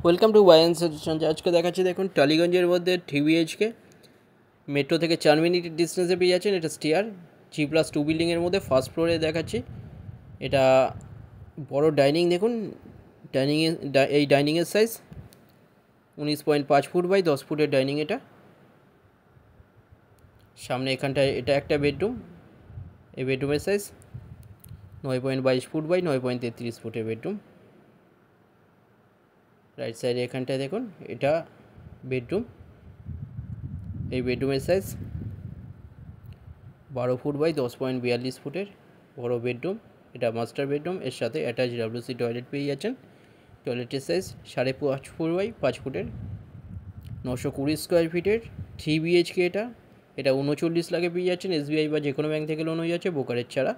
Welcome to YN suggestion. আজকে দেখাচ্ছি দেখুন টালিগঞ্জের মধ্যে 3 BHK মেট্রো থেকে 4 মিনিটের ডিস্টেন্সে পেয়ে যাচ্ছেন। এটা স্টিয়ার G+2 বিল্ডিংয়ের মধ্যে ফার্স্ট ফ্লোরে দেখাচ্ছি। এটা বড় ডাইনিং, দেখুন এই ডাইনিংয়ের সাইজ 19.5 ফুট বাই 10 ফুটের ডাইনিং। এটা সামনে এখানটায় এটা একটা বেডরুম, এই বেডরুমের সাইজ 9.22 ফুট বাই 9.33 ফুটের বেডরুম। রাইট সাইডে এখানটায় দেখুন এটা বেডরুম, এই বেডরুমের সাইজ 12 ফুট বাই 10.42 ফুটের বড় বেডরুম। এটা মাস্টার বেডরুম, এর সাথে অ্যাটাচ WC টয়লেট পেয়ে যাচ্ছেন। টয়লেটের সাইজ 5.5 ফুট বাই 5 ফুটের, 920 স্কোয়ার ফিটের 3 BHK। এটা 39 লাখে পেয়ে যাচ্ছেন। SBI বা যে কোনো ব্যাঙ্ক থেকে লোন হয়ে যাচ্ছে ব্রোকারেজ ছাড়া।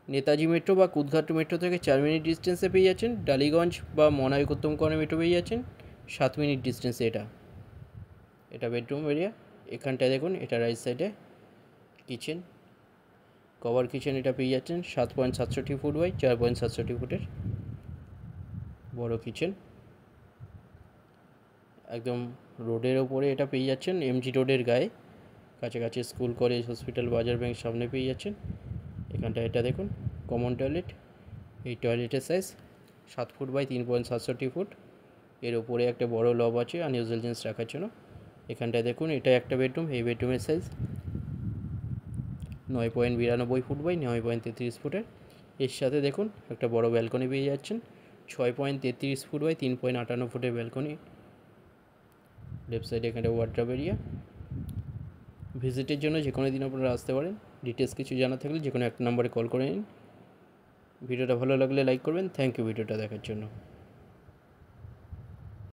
নেতাজি মেট্রো বা কুদঘাট মেট্রো থেকে 4 মিনিট ডিস্টেন্সে পেয়ে যাচ্ছেন। টালিগঞ্জ বা মনাই উত্তমকরণে মেট্রো পেয়ে যাচ্ছেন 7 মিনিট ডিস্টেন্সে। এটা বেডরুম এরিয়া। এখানটায় দেখুন এটা রাইট সাইডে কিচেন, কভার কিচেন এটা পেয়ে যাচ্ছেন 7.67 ফুট বাই 4.67 ফুটের বড় কিচেন। একদম রোডের ওপরে এটা পেয়ে যাচ্ছেন, MG রোডের গায়ে, কাছাকাছি স্কুল, কলেজ, হসপিটাল, বাজার, ব্যাংক সামনে পেয়ে যাচ্ছেন। এখানটা এটা দেখুন কমন টয়লেট, এই টয়লেটের সাইজ 7 ফুট বাই 3.67 ফুট। এর ওপরে একটা বড় লব আছে আনইউজুয়াল জিনিস রাখার জন্য। এখানটায় দেখুন এটা একটা বেডরুম, এই বেডরুমের সাইজ 9.92 ফুট বাই 9.33 ফুটের। এর সাথে দেখুন একটা বড় ব্যালকনি পেয়ে যাচ্ছেন 6.33 ফুট বাই 3.58 ফুটের ব্যালকনি। লেফট সাইডে এখানে ওয়ার্ড্রপ এরিয়া। ভিজিটের জন্য যে কোনো দিন আপনারা আসতে পারেন। ডিটেলস কিছু জানা থাকলে যে কোনো একটা নাম্বারে কল করে নিন। ভিডিওটা ভালো লাগলে লাইক করবেন। থ্যাংক ইউ ভিডিওটা দেখার জন্য।